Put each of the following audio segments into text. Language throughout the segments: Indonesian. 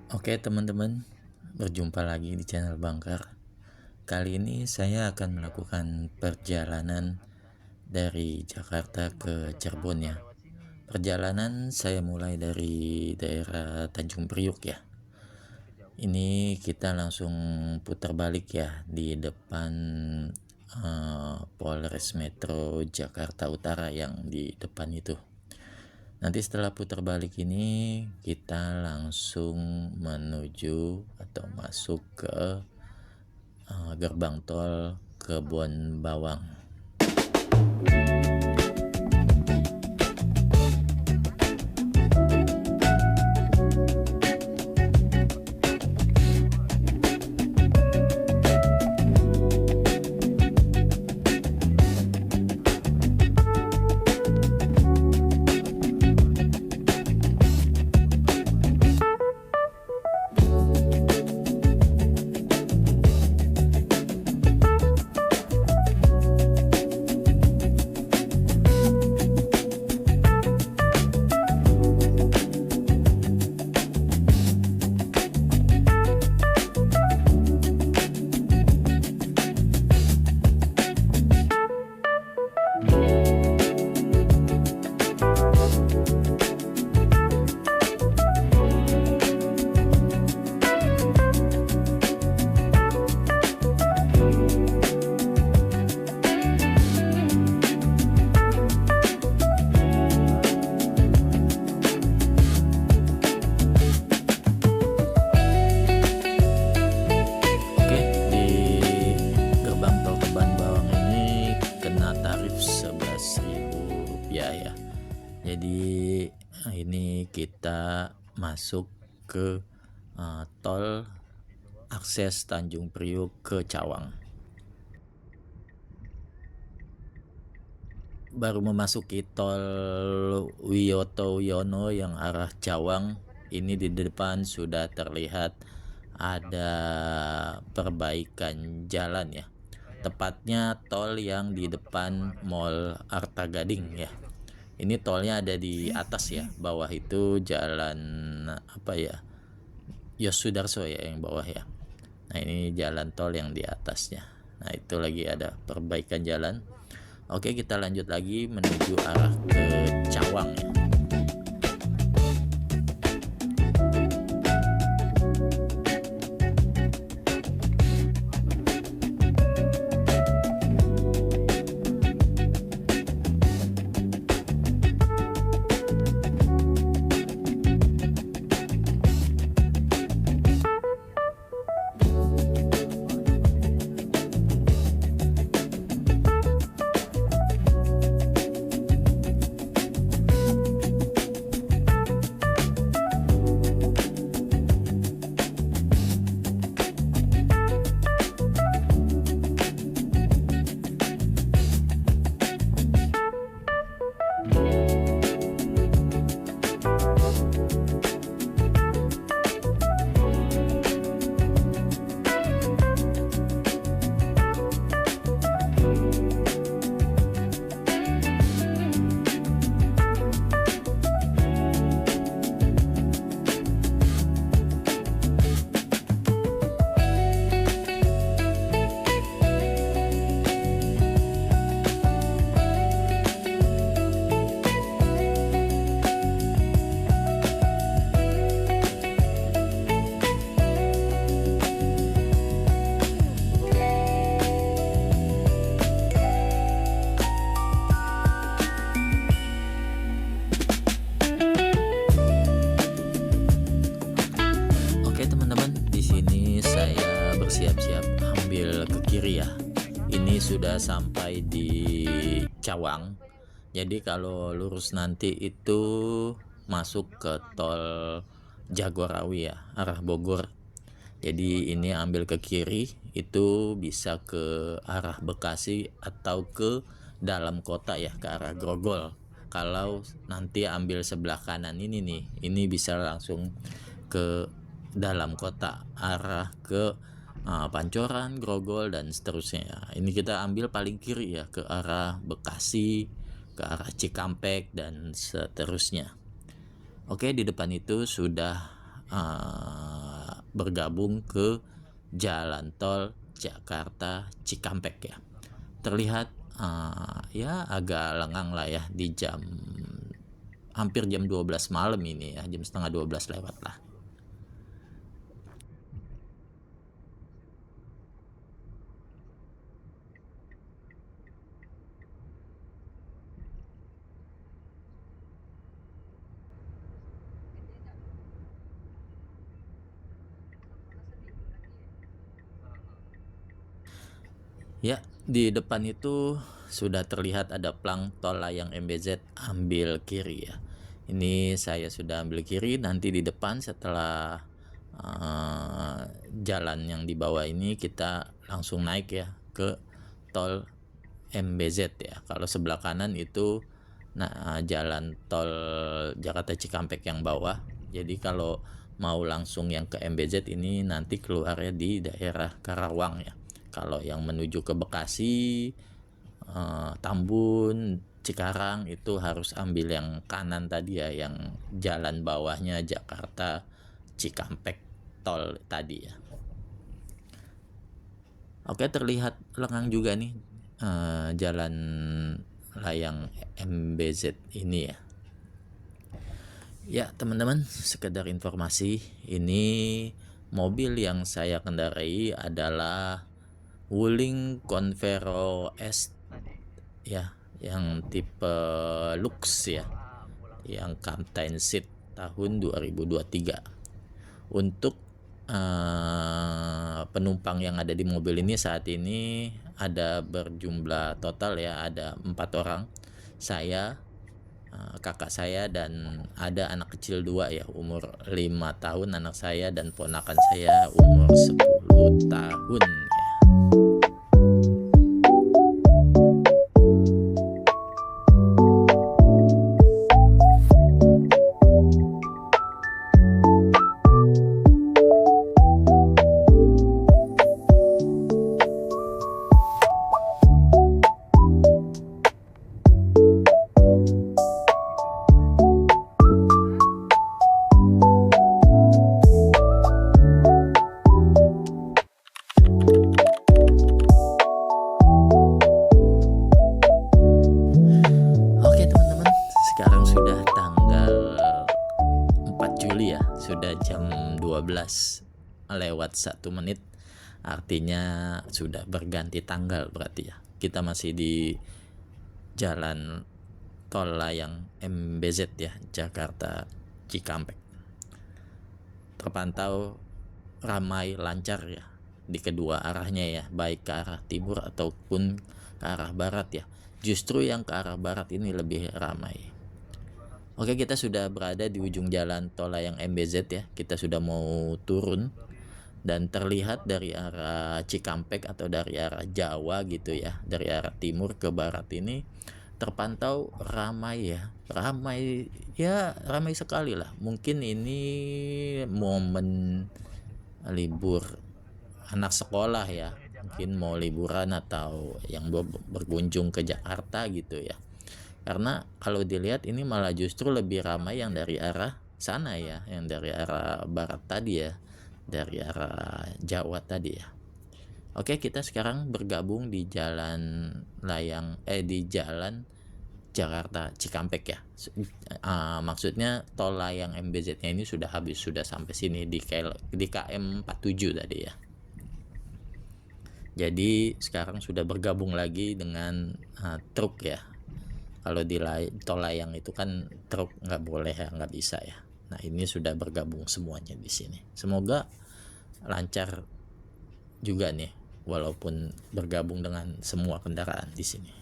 Oke teman-teman, berjumpa lagi di channel Bangkar. Kali ini saya akan melakukan perjalanan dari Jakarta ke Cirebon ya. Perjalanan saya mulai dari daerah Tanjung Priuk ya. Ini kita langsung putar balik ya di depan Polres Metro Jakarta Utara yang di depan itu. Nanti setelah putar balik ini kita langsung menuju atau masuk ke gerbang tol Kebon Bawang. Oke, di gerbang tol Kebon Bawang ini kena tarif Rp11.000 ya. Jadi ini kita masuk ke tol akses Tanjung Priuk ke Cawang. Baru memasuki tol Wiyoto Wiono yang arah Cawang, ini di depan sudah terlihat ada perbaikan jalan ya. Tepatnya tol yang di depan Mall Arta Gading ya. Ini tolnya ada di atas ya, bawah itu jalan apa ya? Yosudarso ya yang bawah ya. Nah, ini jalan tol yang di atasnya. Nah, itu lagi ada perbaikan jalan. Oke, kita lanjut lagi menuju arah ke Cawang ya. Oke teman-teman, di sini saya bersiap-siap ambil ke kiri ya. Ini sudah sampai di Cawang. Jadi kalau lurus nanti itu masuk ke tol Jagorawi ya, arah Bogor. Jadi ini ambil ke kiri itu bisa ke arah Bekasi atau ke dalam kota ya, ke arah Grogol. Kalau nanti ambil sebelah kanan ini nih, ini bisa langsung ke dalam kota, arah ke Pancoran, Grogol dan seterusnya. Ini kita ambil paling kiri ya, ke arah Bekasi, ke arah Cikampek dan seterusnya. Oke, di depan itu sudah bergabung ke jalan tol Jakarta Cikampek ya. Terlihat ya agak lengang lah ya di hampir jam 12 malam ini ya, jam setengah 12 lewat lah. Ya, di depan itu sudah terlihat ada plang tol layang MBZ ambil kiri ya. Ini saya sudah ambil kiri, nanti di depan setelah jalan yang di bawah ini kita langsung naik ya ke tol MBZ ya. Kalau sebelah kanan itu jalan tol Jakarta Cikampek yang bawah. Jadi kalau mau langsung yang ke MBZ ini nanti keluarnya di daerah Karawang ya. Kalau yang menuju ke Bekasi, Tambun, Cikarang itu harus ambil yang kanan tadi ya, yang jalan bawahnya Jakarta Cikampek tol tadi ya. Oke, terlihat lengang juga nih jalan layang MBZ ini ya. Ya teman-teman, sekedar informasi, ini mobil yang saya kendarai adalah Wuling Convero S ya, yang tipe Lux ya, yang Captain Seat tahun 2023. Untuk penumpang yang ada di mobil ini saat ini ada berjumlah total ya, ada 4 orang, saya, kakak saya, dan ada anak kecil 2 ya, umur 5 tahun anak saya, dan ponakan saya umur 10 tahun ya. Sekarang sudah tanggal 4 Juli ya, sudah jam 12 lewat 1 menit, artinya sudah berganti tanggal berarti ya. Kita masih di jalan tol layang MBZ ya, Jakarta Cikampek. Terpantau ramai lancar ya di kedua arahnya ya, baik ke arah timur ataupun ke arah barat ya. Justru yang ke arah barat ini lebih ramai. Oke, kita sudah berada di ujung jalan tol layang MBZ ya. Kita sudah mau turun, dan terlihat dari arah Cikampek atau dari arah Jawa gitu ya, dari arah timur ke barat ini terpantau ramai ya. Ramai sekali lah. Mungkin ini momen libur anak sekolah ya. Mungkin mau liburan atau yang berkunjung ke Jakarta gitu ya. Karena kalau dilihat ini malah justru lebih ramai yang dari arah sana ya, yang dari arah barat tadi ya, dari arah Jawa tadi ya. Oke, kita sekarang bergabung di jalan di jalan Jakarta Cikampek ya. Maksudnya tol layang MBZ-nya ini sudah habis, sudah sampai sini di KM 47 tadi ya. Jadi sekarang sudah bergabung lagi dengan truk ya. Kalau di tol layang itu kan truk nggak boleh ya, nggak bisa ya. Nah ini sudah bergabung semuanya di sini. Semoga lancar juga nih, walaupun bergabung dengan semua kendaraan di sini.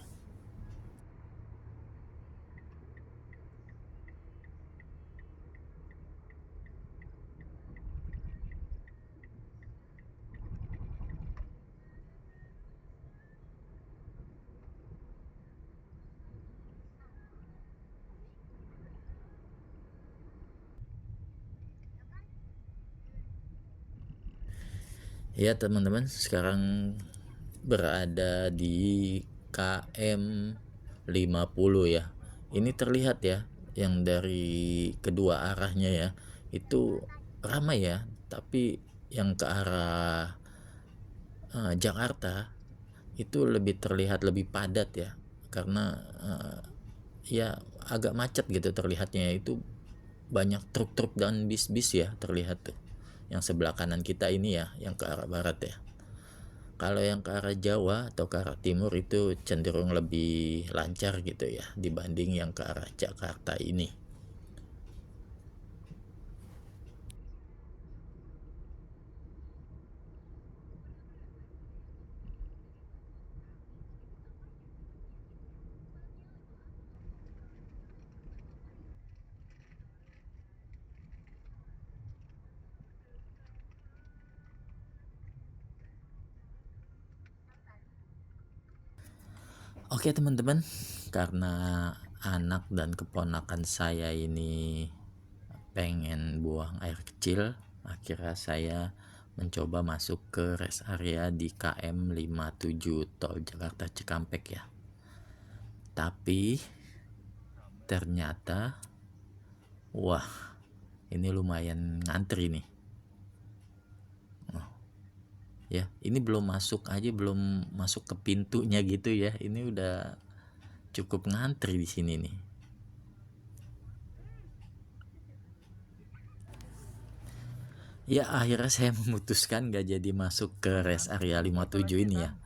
Ya teman-teman, sekarang berada di KM 50 ya. Ini terlihat ya, yang dari kedua arahnya ya, itu ramai ya, tapi yang ke arah Jakarta itu lebih terlihat lebih padat ya, karena ya agak macet gitu terlihatnya, itu banyak truk-truk dan bis-bis ya terlihat tuh yang sebelah kanan kita ini ya, yang ke arah barat ya. Kalau yang ke arah Jawa atau ke arah timur itu cenderung lebih lancar gitu ya dibanding yang ke arah Jakarta ini. Oke teman-teman, karena anak dan keponakan saya ini pengen buang air kecil, akhirnya saya mencoba masuk ke rest area di KM 57 Tol Jakarta Cikampek ya. Tapi ternyata wah, ini lumayan ngantri nih. Ya, ini belum masuk aja, belum masuk ke pintunya gitu ya. Ini udah cukup ngantri di sini nih. Ya, akhirnya saya memutuskan gak jadi masuk ke rest area 57 ini ya.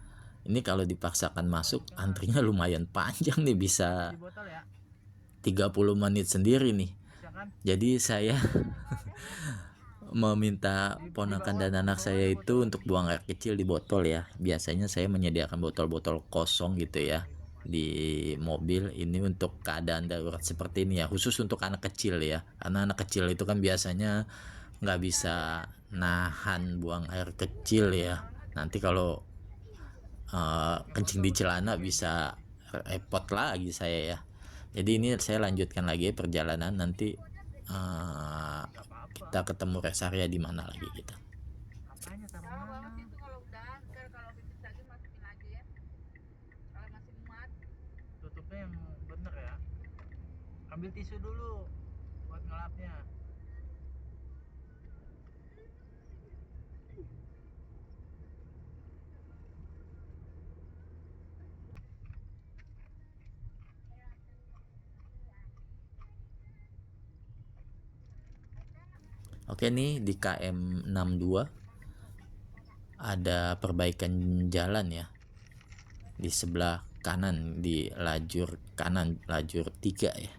Ini kalau dipaksakan masuk, antrinya lumayan panjang nih, bisa 30 menit sendiri nih. Jadi saya meminta ponakan dan anak saya itu untuk buang air kecil di botol ya. Biasanya saya menyediakan botol-botol kosong gitu ya di mobil ini untuk keadaan darurat seperti ini ya, khusus untuk anak kecil ya, karena anak kecil itu kan biasanya nggak bisa nahan buang air kecil ya, nanti kalau kencing di celana bisa repot lagi saya ya. Jadi ini saya lanjutkan lagi perjalanan, nanti kita ketemu rest area di mana lagi kita. Tutupnya yang bener ya. Ambil tisu dulu buat ngelapnya. Oke nih, di KM 62 ada perbaikan jalan ya di sebelah kanan, di lajur kanan, lajur 3 ya.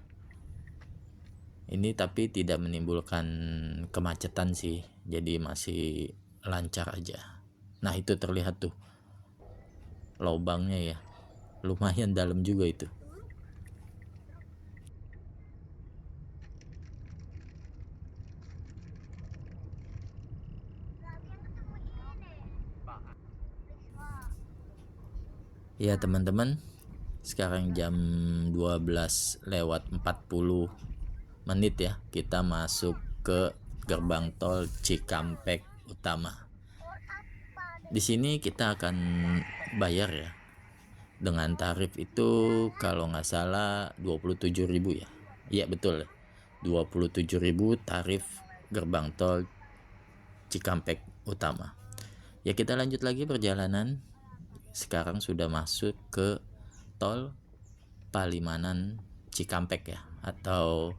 Ini tapi tidak menimbulkan kemacetan sih, jadi masih lancar aja. Nah itu terlihat tuh lubangnya ya, lumayan dalam juga itu. Ya teman-teman, sekarang jam 12:40 ya, kita masuk ke gerbang tol Cikampek Utama. Di sini kita akan bayar ya dengan tarif itu kalau nggak salah 27.000 ya. Iya betul, 27.000 tarif gerbang tol Cikampek Utama. Ya kita lanjut lagi perjalanan. Sekarang sudah masuk ke tol Palimanan Cikampek ya, atau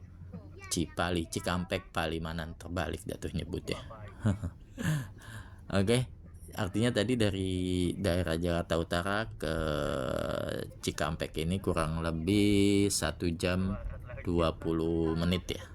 Cipali Cikampek Palimanan, terbalik jatuh nyebutnya. Oke, artinya tadi dari daerah Jakarta Utara ke Cikampek ini kurang lebih 1 jam 20 menit ya.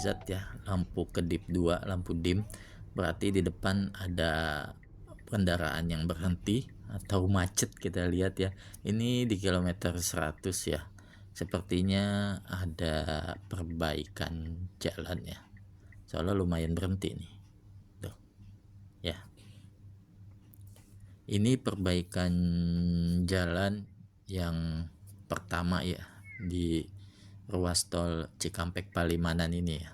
hazard ya, lampu kedip 2, lampu dim, berarti di depan ada kendaraan yang berhenti atau macet. Kita lihat ya, ini di kilometer 100 ya, sepertinya ada perbaikan jalan ya, soalnya lumayan berhenti nih tuh ya. Ini perbaikan jalan yang pertama ya di ruas tol Cikampek Palimanan ini ya.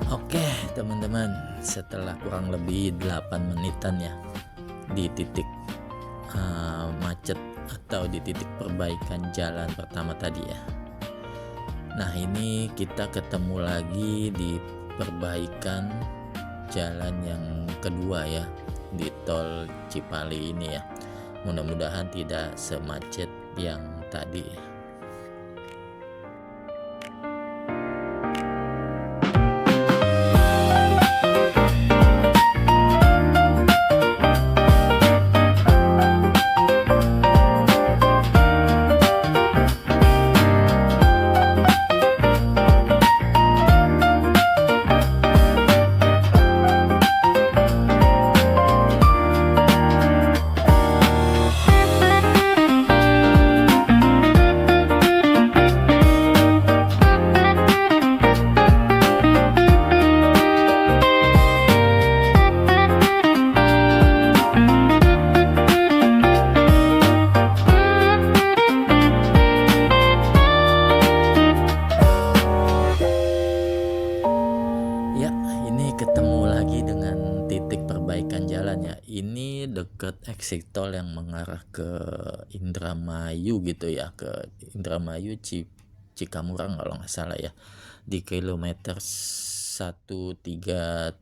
Oke teman-teman, setelah kurang lebih 8 menitan ya di titik macet atau di titik perbaikan jalan pertama tadi ya. Nah ini kita ketemu lagi di perbaikan jalan yang kedua ya, di tol Cipali ini ya. Mudah-mudahan tidak semacet yang tadi ya. Ini deket exit tol yang mengarah ke Indramayu gitu ya, ke Indramayu Cikamurang kalau nggak salah ya, di kilometer 137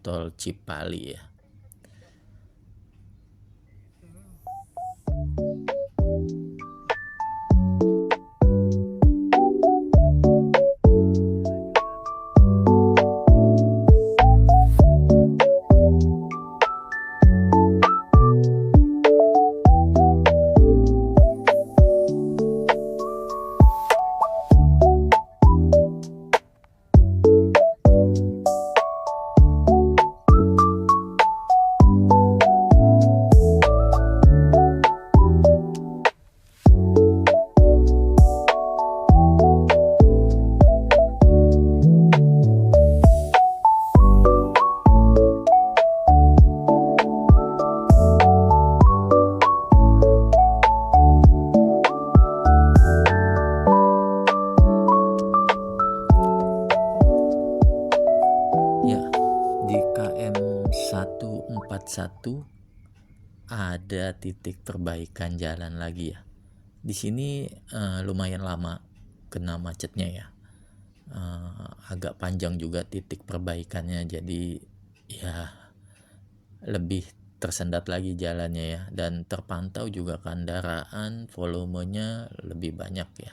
tol Cipali ya. itu ada titik perbaikan jalan lagi ya. Di sini lumayan lama kena macetnya ya. Agak panjang juga titik perbaikannya, jadi ya lebih tersendat lagi jalannya ya, dan terpantau juga kendaraan volumenya lebih banyak ya.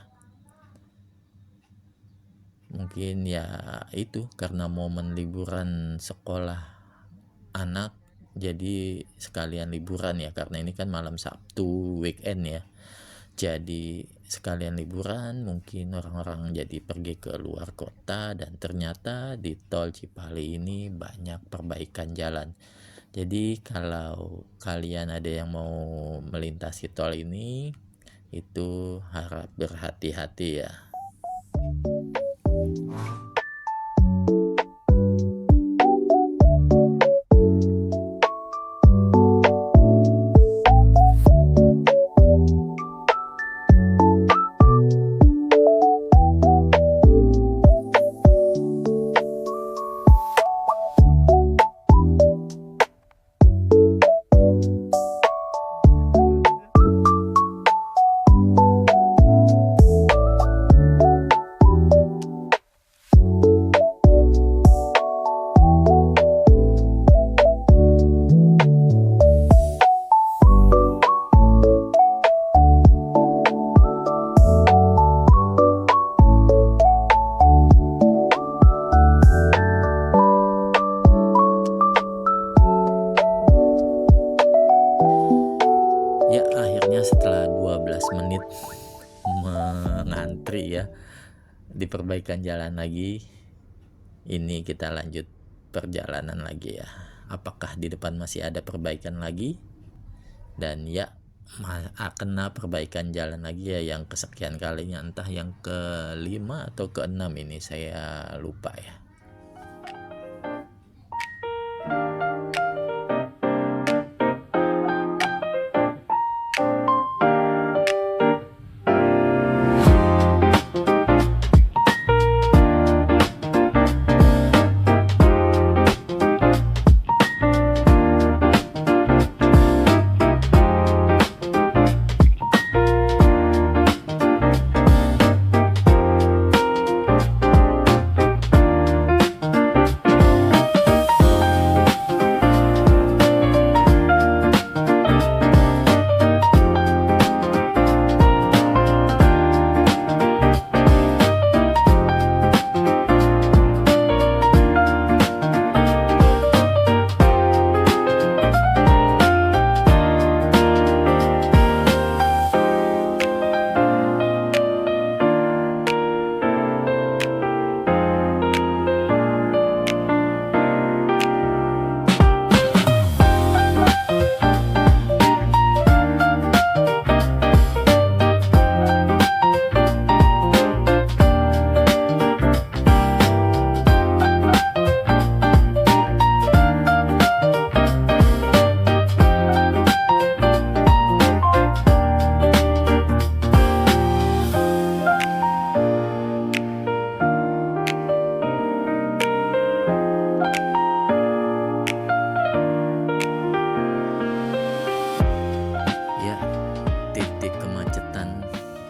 Mungkin ya itu karena momen liburan sekolah anak, jadi sekalian liburan ya, karena ini kan malam Sabtu weekend ya. Jadi sekalian liburan, mungkin orang-orang jadi pergi ke luar kota, dan ternyata di tol Cipali ini banyak perbaikan jalan. Jadi kalau kalian ada yang mau melintasi tol ini, itu harap berhati-hati ya. Ya, akhirnya setelah 12 menit mengantri ya di perbaikan jalan lagi, ini kita lanjut perjalanan lagi ya. Apakah di depan masih ada perbaikan lagi? Dan ya, kena perbaikan jalan lagi ya, yang kesekian kalinya, entah yang ke-5 atau ke-6 ini, saya lupa ya.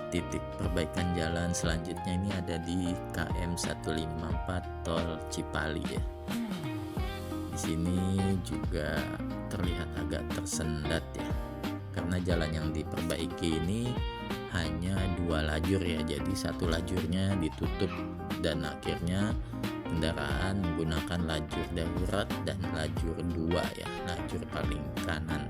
Titik perbaikan jalan selanjutnya ini ada di KM 154 Tol Cipali ya. Di sini juga terlihat agak tersendat ya, karena jalan yang diperbaiki ini hanya 2 lajur ya, jadi satu lajurnya ditutup dan akhirnya kendaraan menggunakan lajur darurat dan lajur 2 ya, lajur paling kanan.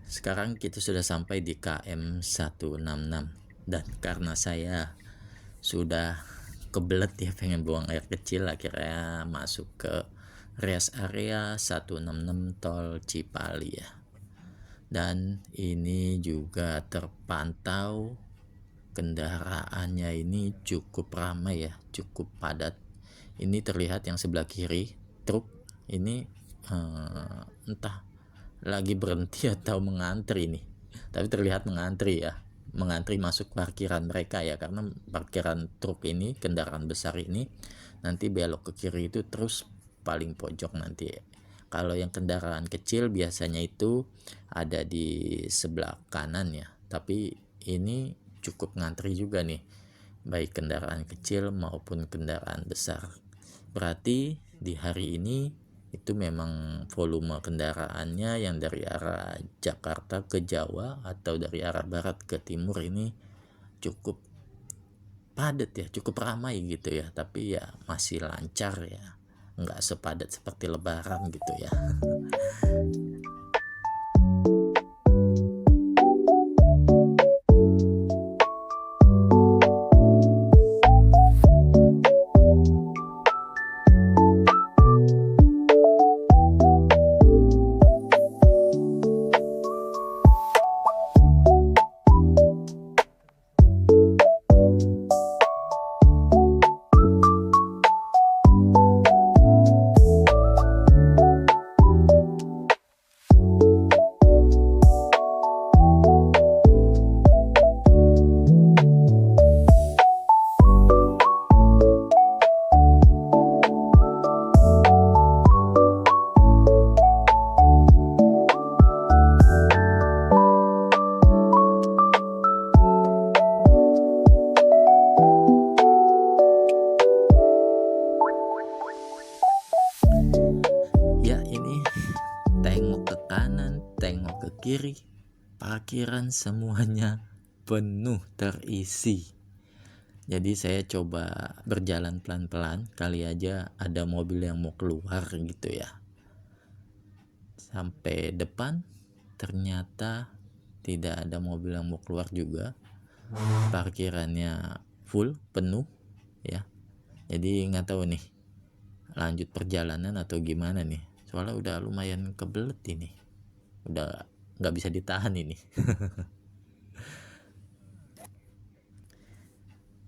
sekarang kita sudah sampai di KM 166 dan karena saya sudah kebelet ya pengen buang air kecil, akhirnya masuk ke rest area 166 tol Cipali ya. Dan ini juga terpantau kendaraannya ini cukup ramai ya, cukup padat. Ini terlihat yang sebelah kiri truk ini entah lagi berhenti atau mengantri nih, tapi terlihat mengantri ya, mengantri masuk parkiran mereka ya, karena parkiran truk ini, kendaraan besar ini nanti belok ke kiri itu terus paling pojok nanti ya. Kalau yang kendaraan kecil biasanya itu ada di sebelah kanan ya, tapi ini cukup ngantri juga nih, baik kendaraan kecil maupun kendaraan besar. Berarti di hari ini itu memang volume kendaraannya yang dari arah Jakarta ke Jawa atau dari arah barat ke timur ini cukup padat ya, cukup ramai gitu ya, tapi ya masih lancar ya, nggak sepadat seperti lebaran gitu ya. Ya ini tengok ke kanan, tengok ke kiri, parkiran semuanya penuh terisi. Jadi saya coba berjalan pelan-pelan, kali aja ada mobil yang mau keluar gitu ya. Sampai depan ternyata tidak ada mobil yang mau keluar juga, parkirannya full, penuh ya. Jadi nggak tahu nih lanjut perjalanan atau gimana nih, soalnya udah lumayan kebelet ini, udah nggak bisa ditahan ini.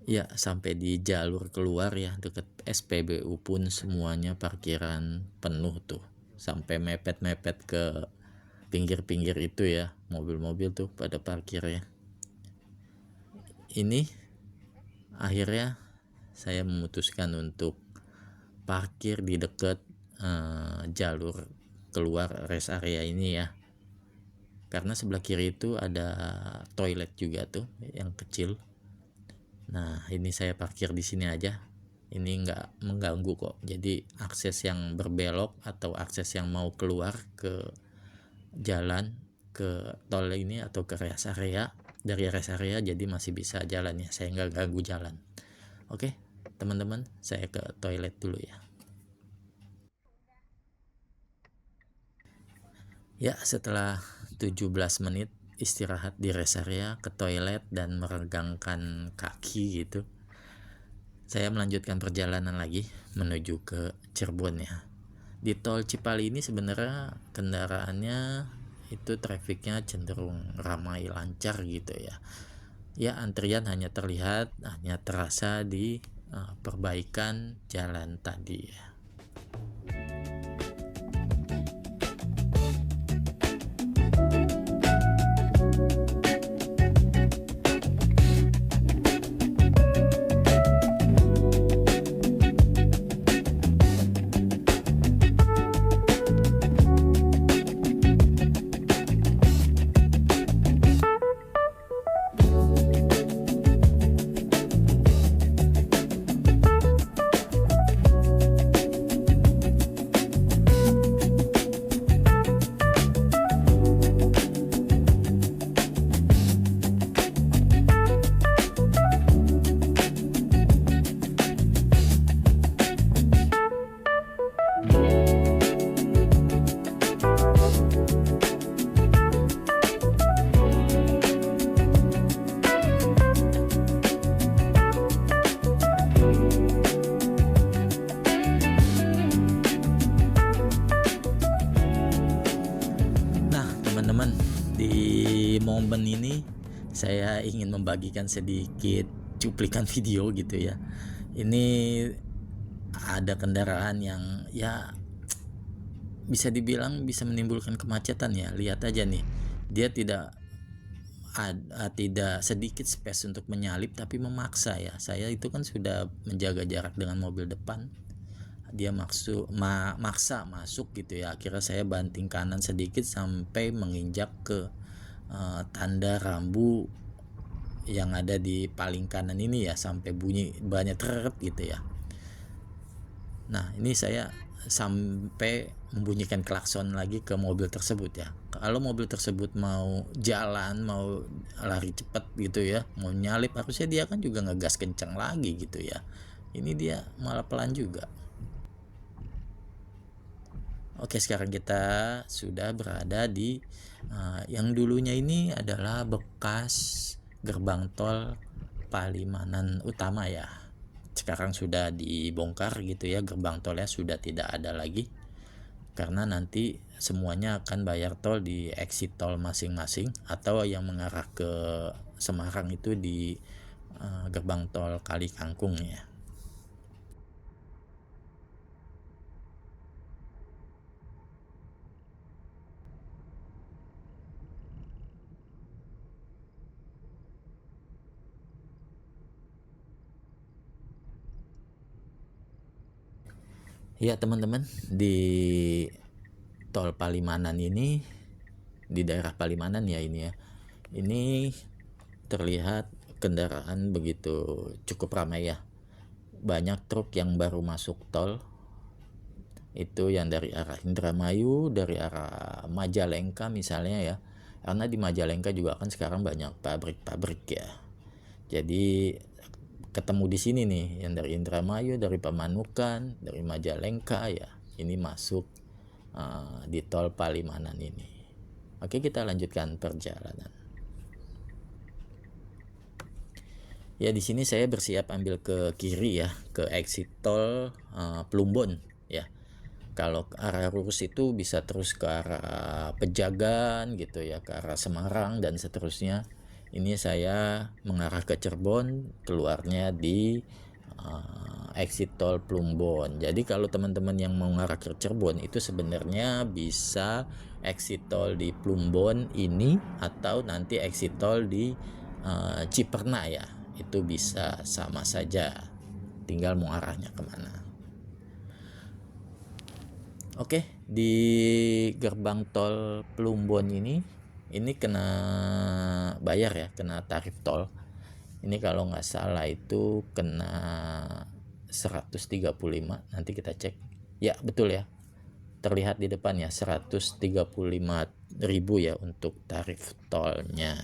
Ya sampai di jalur keluar ya deket SPBU pun semuanya parkiran penuh tuh, sampai mepet-mepet ke pinggir-pinggir itu ya, mobil-mobil tuh pada parkir ya. Ini akhirnya saya memutuskan untuk parkir di dekat jalur keluar rest area ini ya, karena sebelah kiri itu ada toilet juga tuh yang kecil. Nah ini saya parkir di sini aja, ini nggak mengganggu kok. Jadi akses yang berbelok atau akses yang mau keluar ke jalan ke tol ini atau ke rest area, dari rest area jadi masih bisa jalan ya, saya nggak ganggu jalan. Oke teman-teman, saya ke toilet dulu ya. Ya setelah 17 menit istirahat di rest area, ke toilet dan meregangkan kaki gitu, saya melanjutkan perjalanan lagi menuju ke Cirebon ya. Di tol Cipali ini sebenarnya kendaraannya itu trafiknya cenderung ramai, lancar gitu ya. Ya antrian hanya terasa di perbaikan jalan tadi ya. di momen ini saya ingin membagikan sedikit cuplikan video gitu ya. Ini ada kendaraan yang ya bisa dibilang bisa menimbulkan kemacetan ya. Lihat aja nih, dia tidak sedikit space untuk menyalip tapi memaksa ya. Saya itu kan sudah menjaga jarak dengan mobil depan, dia maksa masuk gitu ya. Akhirnya saya banting kanan sedikit sampai menginjak ke tanda rambu yang ada di paling kanan ini ya, sampai bunyi banyak teret gitu ya. Nah ini saya sampai membunyikan klakson lagi ke mobil tersebut ya. Kalau mobil tersebut mau jalan, mau lari cepat gitu ya, mau nyalip, harusnya dia kan juga ngegas kencang lagi gitu ya. Ini dia malah pelan juga. Oke, sekarang kita sudah berada di yang dulunya ini adalah bekas gerbang tol Palimanan Utama ya. Sekarang sudah dibongkar gitu ya, gerbang tolnya sudah tidak ada lagi, karena nanti semuanya akan bayar tol di exit tol masing-masing, atau yang mengarah ke Semarang itu di gerbang tol Kali Kangkung ya. Ya teman-teman, di tol Palimanan ini, di daerah Palimanan ya ini ya, ini terlihat kendaraan begitu cukup ramai ya. Banyak truk yang baru masuk tol, itu yang dari arah Indramayu, dari arah Majalengka misalnya ya, karena di Majalengka juga kan sekarang banyak pabrik-pabrik ya. Jadi ketemu di sini nih, yang dari Indramayu, dari Pamanukan, dari Majalengka ya, ini masuk di tol Palimanan ini. Oke, kita lanjutkan perjalanan. Ya di sini saya bersiap ambil ke kiri ya, ke exit tol Plumbon ya. Kalau arah lurus itu bisa terus ke arah Pejagan gitu ya, ke arah Semarang dan seterusnya. Ini saya mengarah ke Cirebon, keluarnya di exit tol Plumbon. Jadi kalau teman-teman yang mau mengarah ke Cirebon itu sebenarnya bisa exit tol di Plumbon ini, atau nanti exit tol di Ciperna ya. Itu bisa sama saja, tinggal mau arahnya kemana. Oke, di gerbang tol Plumbon ini kena bayar ya, kena tarif tol. Ini kalau nggak salah itu kena 135, nanti kita cek. Ya betul ya, terlihat di depan ya, 135.000 ya untuk tarif tolnya.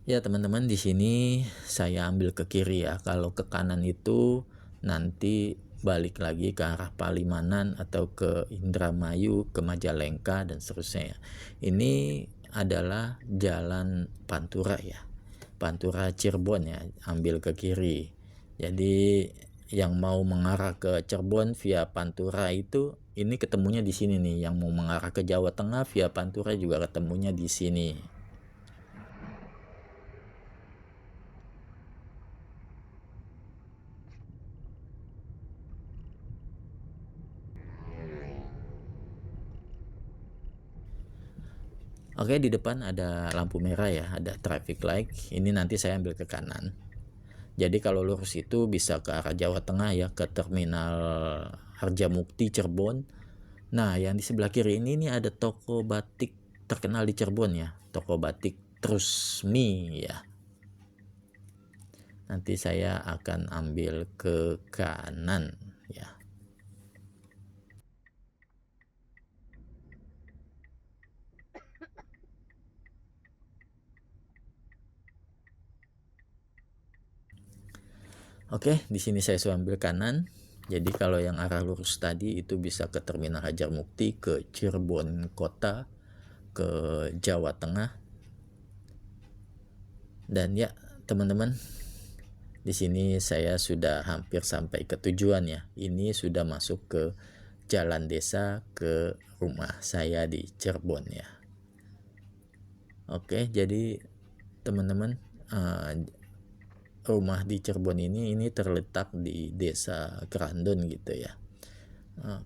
Ya teman-teman, di sini saya ambil ke kiri ya. Kalau ke kanan itu nanti balik lagi ke arah Palimanan atau ke Indramayu, ke Majalengka dan seterusnya ya. Ini adalah jalan Pantura ya, Pantura Cirebon ya, ambil ke kiri. Jadi yang mau mengarah ke Cirebon via Pantura itu, ini ketemunya di sini nih. Yang mau mengarah ke Jawa Tengah via Pantura juga ketemunya di sini. Oke, di depan ada lampu merah ya, ada traffic light. Ini nanti saya ambil ke kanan. Jadi kalau lurus itu bisa ke arah Jawa Tengah ya, ke terminal Harjamukti Cirebon. Nah, yang di sebelah kiri ini ada toko batik terkenal di Cirebon ya, toko batik Trusmi ya. Nanti saya akan ambil ke kanan ya. Oke, di sini saya sudah ambil kanan. Jadi kalau yang arah lurus tadi itu bisa ke Terminal Harjamukti, ke Cirebon Kota, ke Jawa Tengah. Dan ya, teman-teman, di sini saya sudah hampir sampai ke tujuan ya. Ini sudah masuk ke jalan desa ke rumah saya di Cirebon ya. Oke, jadi teman-teman, rumah di Cirebon ini terletak di Desa Kerandon gitu ya,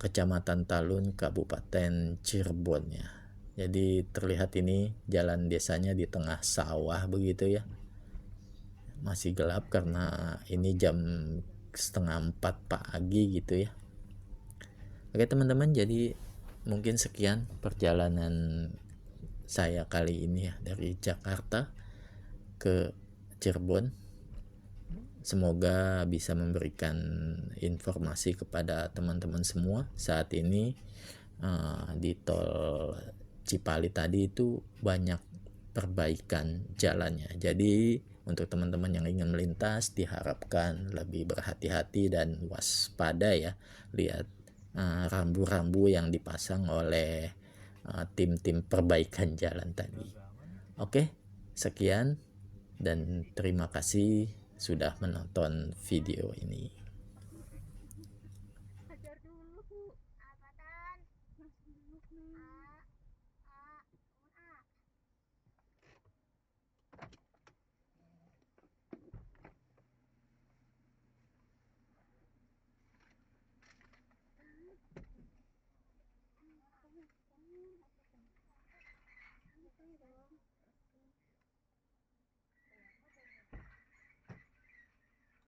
Kecamatan Talun, Kabupaten Cirebon ya. Jadi terlihat ini jalan desanya di tengah sawah begitu ya. Masih gelap karena ini jam 3:30 pagi gitu ya. Oke teman-teman, jadi mungkin sekian perjalanan saya kali ini ya dari Jakarta ke Cirebon. Semoga bisa memberikan informasi kepada teman-teman semua. Saat ini di tol Cipali tadi itu banyak perbaikan jalannya. Jadi untuk teman-teman yang ingin melintas diharapkan lebih berhati-hati dan waspada ya. Lihat rambu-rambu yang dipasang oleh tim-tim perbaikan jalan tadi. Oke, sekian dan terima kasih sudah menonton video ini.